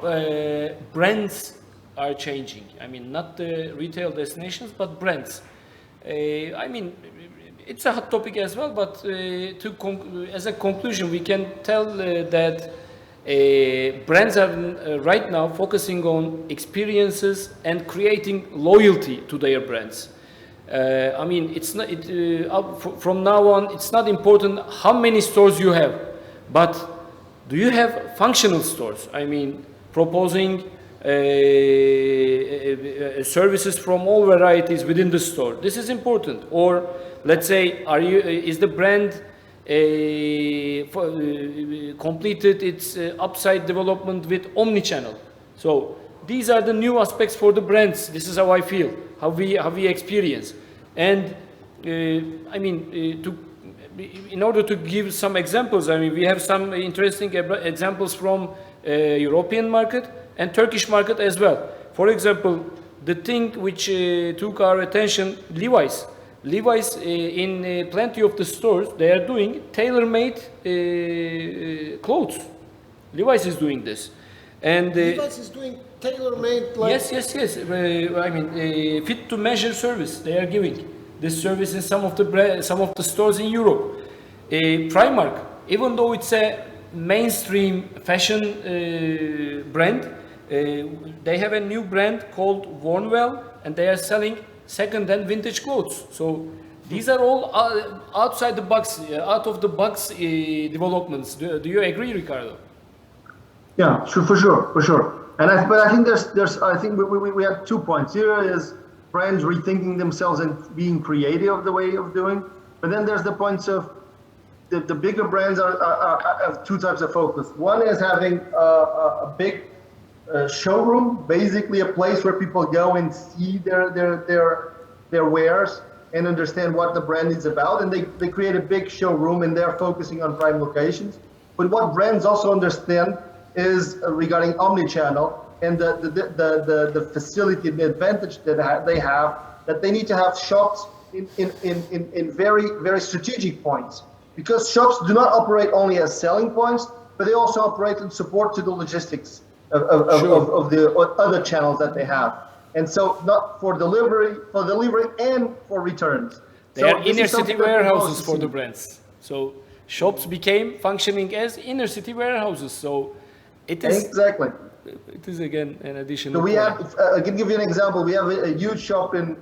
[SPEAKER 3] brands are changing. I mean, not the retail destinations, but brands. I mean, it's a hot topic as well, but as a conclusion, we can tell that brands are right now focusing on experiences and creating loyalty to their brands. I mean, it's not, from now on, it's not important how many stores you have, but do you have functional stores? I mean, proposing services from all varieties within the store. This is important. Or let's say, is the brand completed its upside development with omnichannel? So these are the new aspects for the brands. This is how I feel, how we experience. And I mean, in order to give some examples, I mean, we have some interesting examples from European market and Turkish market as well. For example, the thing which took our attention, Levi's. Levi's in plenty of the stores, they are doing tailor-made clothes. Levi's is doing this. And
[SPEAKER 2] Levi's is doing tailor-made, like...
[SPEAKER 3] Yes. I mean, fit-to-measure service they are giving. This service in some of the stores in Europe. Primark, even though it's a mainstream fashion brand, they have a new brand called Wornwell, and they are selling second-hand vintage clothes. So these are all outside the box, out of the box developments. Do you agree, Ricardo?
[SPEAKER 4] Yeah, sure, for sure. And but I think I think we have 2 points. Here is brands rethinking themselves and being creative the way of doing. But then there's the points of the bigger brands have two types of focus. One is having a big showroom, basically a place where people go and see their wares and understand what the brand is about, and they create a big showroom and they're focusing on prime locations. But what brands also understand is regarding omnichannel and the facility and the advantage that they have, that they need to have shops in very, very strategic points, because shops do not operate only as selling points, but they also operate in support to the logistics of the other channels that they have. And so not for delivery and for returns.
[SPEAKER 3] They are inner city warehouses for the brands. So shops became functioning as inner city warehouses. So it is
[SPEAKER 4] exactly.
[SPEAKER 3] It is again an additional.
[SPEAKER 4] So we have. I can give you an example. We have a huge shop in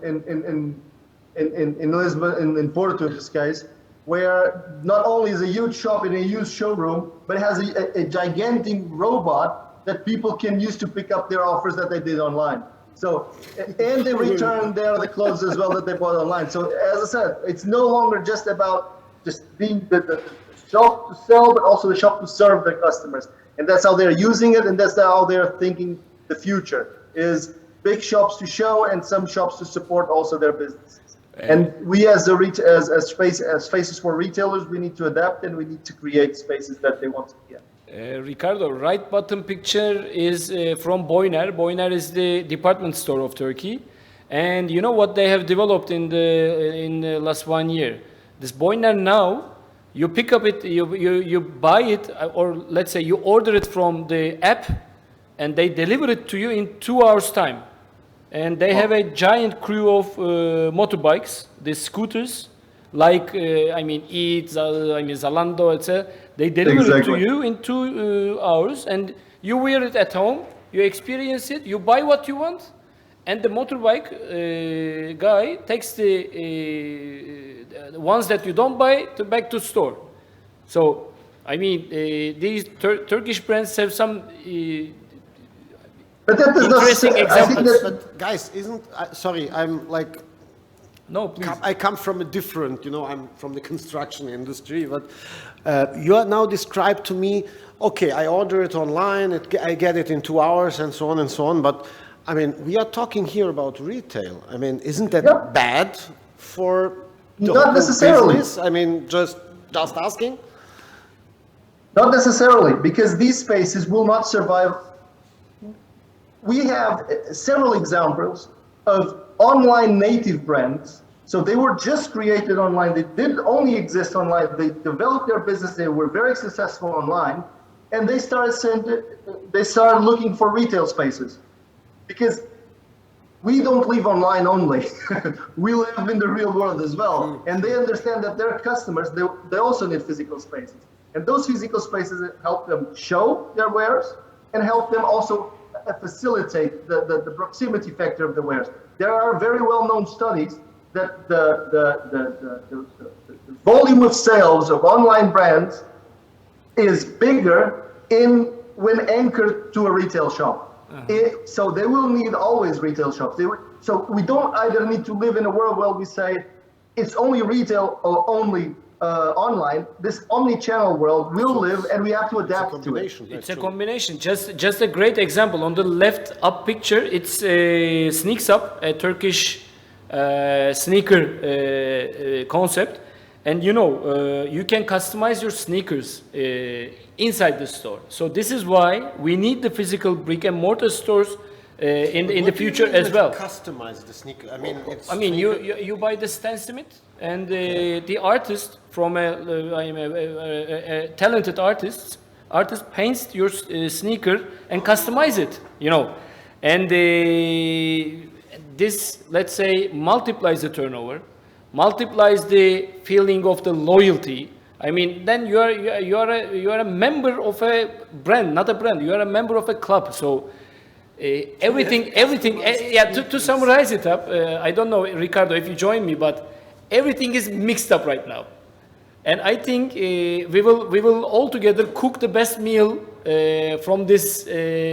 [SPEAKER 4] in Lisbon, in Porto in this case, where not only is a huge shop in a huge showroom, but it has a gigantic robot that people can use to pick up their offers that they did online. So, and they return the clothes as well that they bought online. So as I said, it's no longer just about just being the shop to sell, but also the shop to serve their customers. And that's how they're using it, and that's how they're thinking the future is big shops to show and some shops to support also their businesses. And we as faces for retailers, we need to adapt and we need to create spaces that they want to be in.
[SPEAKER 3] Ricardo, right bottom picture is from Boyner. Boyner is the department store of Turkey. And you know what they have developed in the last 1 year? This Boyner now, you pick up it, you buy it, or let's say you order it from the app, and they deliver it to you in 2 hours time. And they have a giant crew of motorbikes, the scooters, like Eat, Zalando, etc. They deliver it to you in 2 hours, and you wear it at home. You experience it. You buy what you want, and the motorbike guy takes the ones that you don't buy back to store. So, these Turkish brands have some.
[SPEAKER 4] But that does
[SPEAKER 3] interesting examples.
[SPEAKER 2] But guys, sorry, I'm like,
[SPEAKER 3] no, please.
[SPEAKER 2] I come from a different, I'm from the construction industry, but you are now described to me, okay, I order it online, I get it in 2 hours and so on, but we are talking here about retail. Isn't that bad for the
[SPEAKER 4] Not necessarily.
[SPEAKER 2] business? Just asking.
[SPEAKER 4] Not necessarily, because these spaces will not survive. We have several examples of online native brands. So they were just created online. They didn't only exist online. They developed their business. They were very successful online, and they started looking for retail spaces, because we don't live online only. We live in the real world as well, and they understand that their customers they also need physical spaces, and those physical spaces help them show their wares and help them also facilitate the proximity factor of the wares. There are very well-known studies that the volume of sales of online brands is bigger when anchored to a retail shop. So they will need always retail shops. So we don't either need to live in a world where we say it's only retail or only online. This omni-channel world will live, and we have to adapt to it.
[SPEAKER 3] It's a combination. Just a great example. On the left up picture, it's Sneaks Up, a Turkish sneaker concept. And you can customize your sneakers inside the store. So this is why we need the physical brick and mortar stores in the future as well.
[SPEAKER 2] Customize the sneaker.
[SPEAKER 3] You buy the stencil, and the artist from a talented artist paints your sneaker and customize it. And this, let's say, multiplies the turnover, multiplies the feeling of the loyalty. Then you are a member of a brand, not a brand. You are a member of a club. So. Everything. To summarize it up, I don't know, Ricardo, if you join me, but everything is mixed up right now, and I think we will all together cook the best meal from this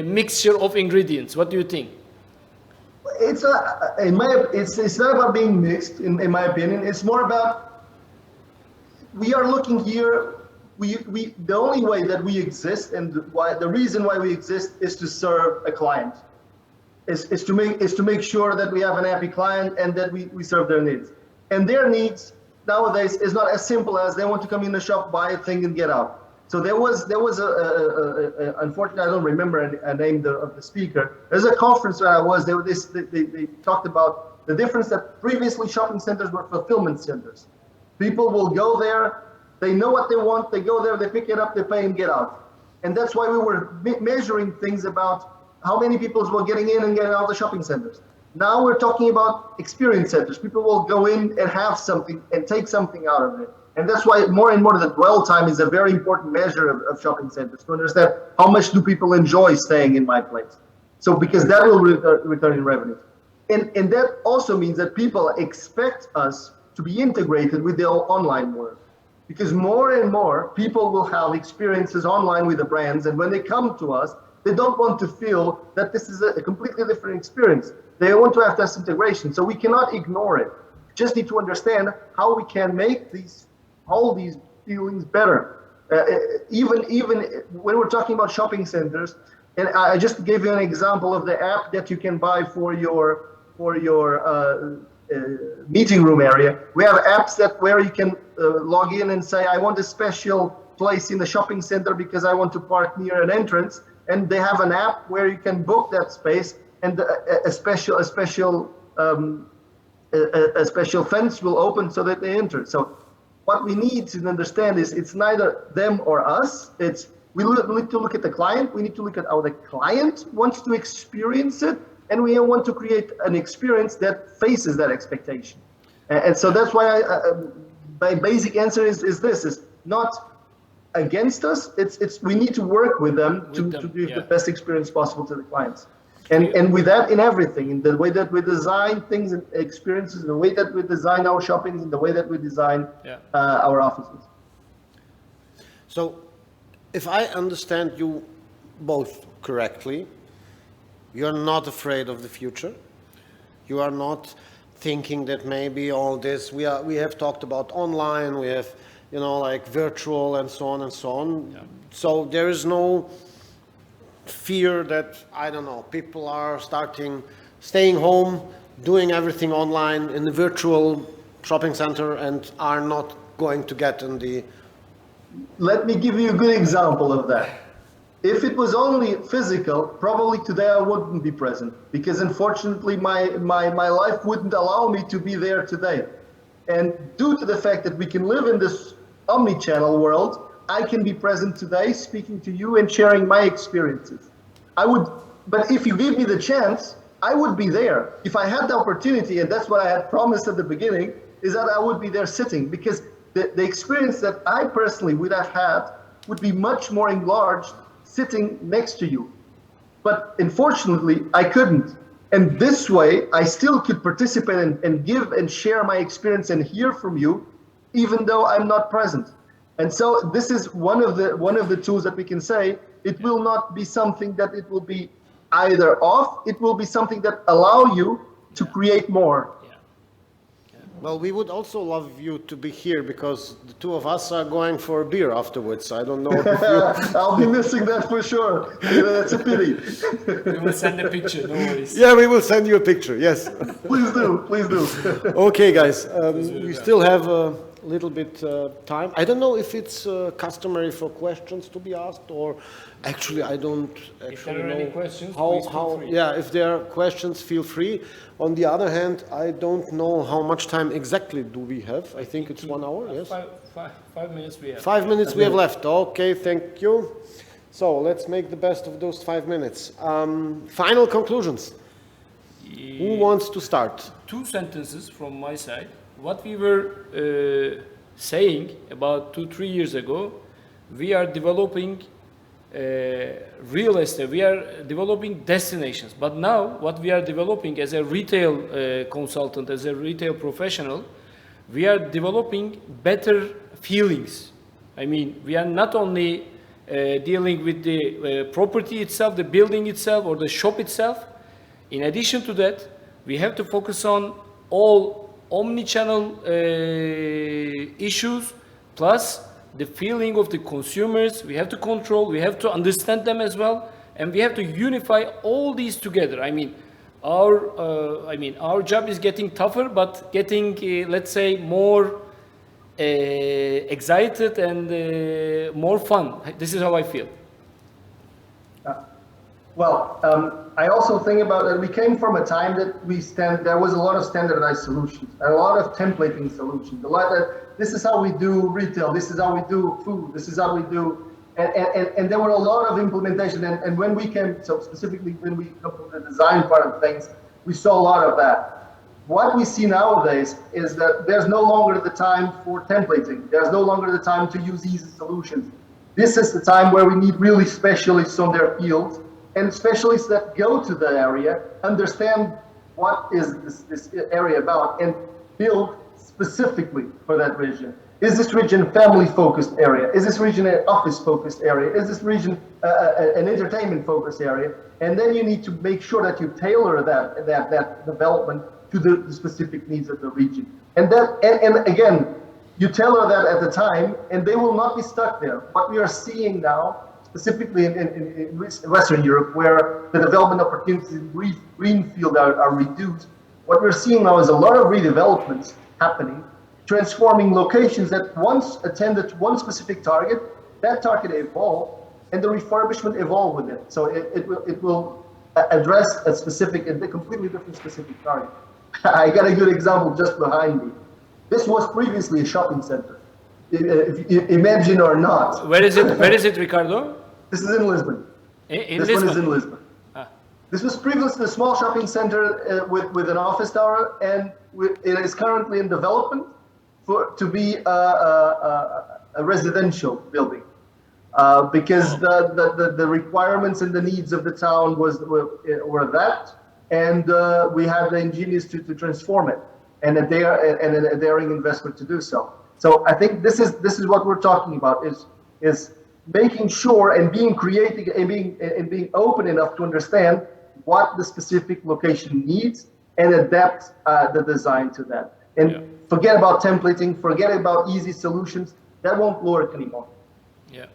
[SPEAKER 3] mixture of ingredients. What do you think?
[SPEAKER 4] It's not about being mixed, in my opinion. It's more about we are looking here. The only way that we exist, and the reason why we exist, is to serve a client. Is to make sure that we have an happy client and that we serve their needs. And their needs nowadays is not as simple as they want to come in the shop, buy a thing, and get out. So there was unfortunately, I don't remember a name of the speaker. There's a conference where I was. They talked about the difference that previously shopping centers were fulfillment centers. People will go there. They know what they want, they go there, they pick it up, they pay and get out. And that's why we were measuring things about how many people were getting in and getting out of the shopping centers. Now we're talking about experience centers. People will go in and have something and take something out of it. And that's why more and more the dwell time is a very important measure of shopping centers, to understand how much do people enjoy staying in my place. So because that will return in revenue. And that also means that people expect us to be integrated with the online world. Because more and more people will have experiences online with the brands, and when they come to us, they don't want to feel that this is a completely different experience. They want to have this integration, so we cannot ignore it. We just need to understand how we can make all these feelings better. Even when we're talking about shopping centers, and I just gave you an example of the app that you can buy for your meeting room area. We have apps where you can log in and say, I want a special place in the shopping center because I want to park near an entrance. And they have an app where you can book that space, and a special fence will open so that they enter. So what we need to understand is it's neither them or us. We need to look at the client. We need to look at how the client wants to experience it, and we want to create an experience that faces that expectation. And so that's why my basic answer is this: is not against us. We need to work with them to give the best experience possible to the clients. And with that, in everything, in the way that we design things and experiences, the way that we design our shoppings, and the way that we design our offices.
[SPEAKER 2] So, if I understand you both correctly, you're not afraid of the future. You are not thinking that maybe all this, we have talked about online, we have, like virtual and so on and so on. Yeah. So there is no fear that, I don't know, people are staying home, doing everything online in the virtual shopping center and are not going to get in the...
[SPEAKER 4] Let me give you a good example of that. If it was only physical, probably today I wouldn't be present, because unfortunately my life wouldn't allow me to be there today. And due to the fact that we can live in this omni-channel world, I can be present today speaking to you and sharing my experiences. But if you give me the chance, I would be there. If I had the opportunity, and that's what I had promised at the beginning, is that I would be there sitting, because the experience that I personally would have had would be much more enlarged sitting next to you. But unfortunately, I couldn't. And this way, I still could participate and give and share my experience and hear from you, even though I'm not present. And so this is one of the tools that we can say. It will not be something that it will be either off. It will be something that allow you to create more.
[SPEAKER 2] Well, we would also love you to be here, because the two of us are going for a beer afterwards. I don't know if you...
[SPEAKER 4] I'll be missing that for sure. That's a pity.
[SPEAKER 3] We will send a picture, no worries.
[SPEAKER 2] Yeah, we will send you a picture, yes.
[SPEAKER 4] Please do, please do.
[SPEAKER 2] Okay, guys, we still have a little bit time. I don't know if it's customary for questions to be asked, or actually I don't actually
[SPEAKER 3] if there are
[SPEAKER 2] know
[SPEAKER 3] any questions,
[SPEAKER 2] how yeah, if there are questions, feel free. On the other hand, I don't know how much time exactly do we have. I think it's 1 hour, yes?
[SPEAKER 3] 5 minutes we have.
[SPEAKER 2] 5 minutes we have left. Okay, thank you. So let's make the best of those 5 minutes. Final conclusions. Who wants to start?
[SPEAKER 3] 2 sentences from my side. What we were saying about 2-3 years ago, we are developing real estate, we are developing destinations. But now what we are developing as a retail consultant, as a retail professional, we are developing better feelings. I mean, we are not only dealing with the property itself, the building itself, or the shop itself. In addition to that, we have to focus on all omni-channel issues, plus the feeling of the consumers. We have to control, we have to understand them as well, and we have to unify all these together. I mean, our job is getting tougher, but getting, let's say, more excited and more fun. This is how I feel.
[SPEAKER 4] I also think about that we came from a time that there was a lot of standardized solutions, a lot of templating solutions, this is how we do retail, this is how we do food, this is how we do, and there were a lot of implementation, and when we came, so specifically when we come to the design part of things, we saw a lot of that. What we see nowadays is that there's no longer the time for templating, there's no longer the time to use easy solutions. This is the time where we need really specialists on their field, and specialists that go to the area, understand what is this area about, and build specifically for that region. Is this region a family-focused area? Is this region an office-focused area? Is this region an entertainment-focused area? And then you need to make sure that you tailor that development to the specific needs of the region. And again, you tailor that at the time, and they will not be stuck there. What we are seeing now, specifically in Western Europe, where the development opportunities in greenfield are reduced, what we're seeing now is a lot of redevelopments happening, transforming locations that once attended one specific target, that target evolved, and the refurbishment evolved with it. So it will address a completely different specific target. I got a good example just behind me. This was previously a shopping center. If you imagine or not.
[SPEAKER 3] Where is it? Where is it, Ricardo?
[SPEAKER 4] This is in Lisbon.
[SPEAKER 3] In
[SPEAKER 4] this
[SPEAKER 3] Lisbon?
[SPEAKER 4] one is in Lisbon.
[SPEAKER 3] Ah.
[SPEAKER 4] This was previously a small shopping center with an office tower, and it is currently in development to be a residential building. Because the requirements and the needs of the town were that, and we had the engineers to transform it, and a daring investment to do so. So I think this is what we're talking about, is making sure and being creative and being open enough to understand what the specific location needs and adapt the design to that. And forget about templating, forget about easy solutions. That won't work anymore.
[SPEAKER 3] Yeah.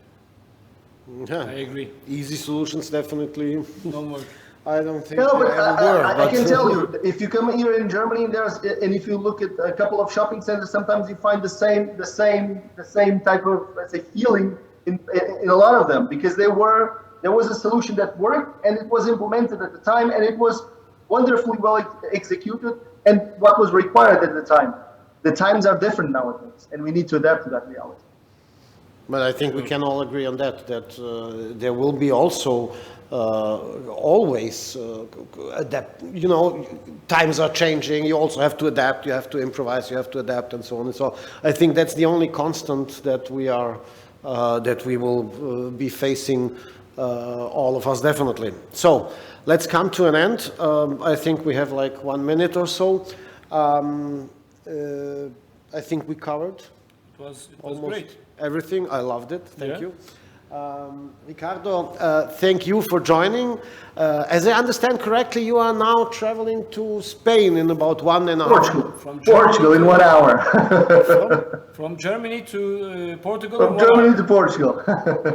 [SPEAKER 2] Yeah.
[SPEAKER 3] I agree.
[SPEAKER 2] Easy solutions definitely
[SPEAKER 3] Don't work.
[SPEAKER 2] I don't think
[SPEAKER 4] No, but
[SPEAKER 2] they ever were,
[SPEAKER 4] I can tell you, if you come here in Germany, and if you look at a couple of shopping centers, sometimes you find the same type of, let's say, feeling in a lot of them, because there was a solution that worked, and it was implemented at the time, and it was wonderfully well executed, and what was required at the time. The times are different nowadays, and we need to adapt to that reality.
[SPEAKER 2] But I think we can all agree on that there will be also always adapt. You know, times are changing. You also have to adapt. You have to improvise. You have to adapt, and so on and so on. I think that's the only constant that we will be facing, all of us, definitely. So let's come to an end. I think we have like 1 minute or so. I think we covered.
[SPEAKER 3] It was
[SPEAKER 2] Almost
[SPEAKER 3] great.
[SPEAKER 2] everything. I loved it. Thank
[SPEAKER 3] Yeah.
[SPEAKER 2] you. Ricardo, thank you for joining. As I understand correctly, you are now traveling to Spain in about 1.5 hours.
[SPEAKER 4] Portugal in 1 hour.
[SPEAKER 3] From Germany to Portugal?
[SPEAKER 4] From Germany to Portugal.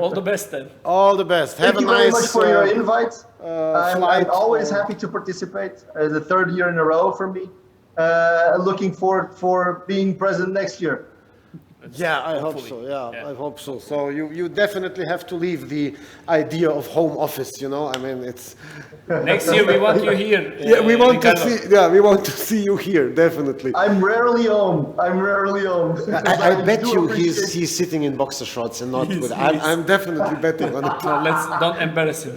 [SPEAKER 3] All the best then.
[SPEAKER 2] All the best. Have
[SPEAKER 4] Thank
[SPEAKER 2] a
[SPEAKER 4] you very
[SPEAKER 2] nice
[SPEAKER 4] much for your invite.
[SPEAKER 2] flight.
[SPEAKER 4] I'm always happy to participate. The 3rd year in a row for me. Looking forward for being present next year.
[SPEAKER 2] Yeah, I hope so. Yeah, I hope so. So you definitely have to leave the idea of home office. You know, I mean, it's.
[SPEAKER 3] Next year we want you here.
[SPEAKER 2] Yeah, we want
[SPEAKER 3] Ricardo.
[SPEAKER 2] to see. Yeah, we want to see you here, definitely.
[SPEAKER 4] I'm rarely home.
[SPEAKER 2] I bet you he's sitting in boxer shorts and not with. I'm definitely betting on it.
[SPEAKER 3] So don't embarrass him.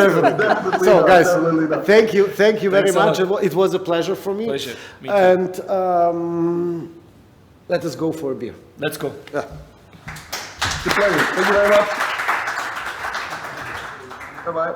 [SPEAKER 2] Definitely. So,
[SPEAKER 4] not,
[SPEAKER 2] guys,
[SPEAKER 4] definitely not.
[SPEAKER 2] thank you very
[SPEAKER 3] Thanks a
[SPEAKER 2] much.
[SPEAKER 3] lot.
[SPEAKER 2] It was a pleasure for me.
[SPEAKER 3] Pleasure. Me too.
[SPEAKER 2] And let us go for a beer.
[SPEAKER 3] Let's go.
[SPEAKER 2] Yeah.
[SPEAKER 4] It's a pleasure. Thank you very much. Bye-bye.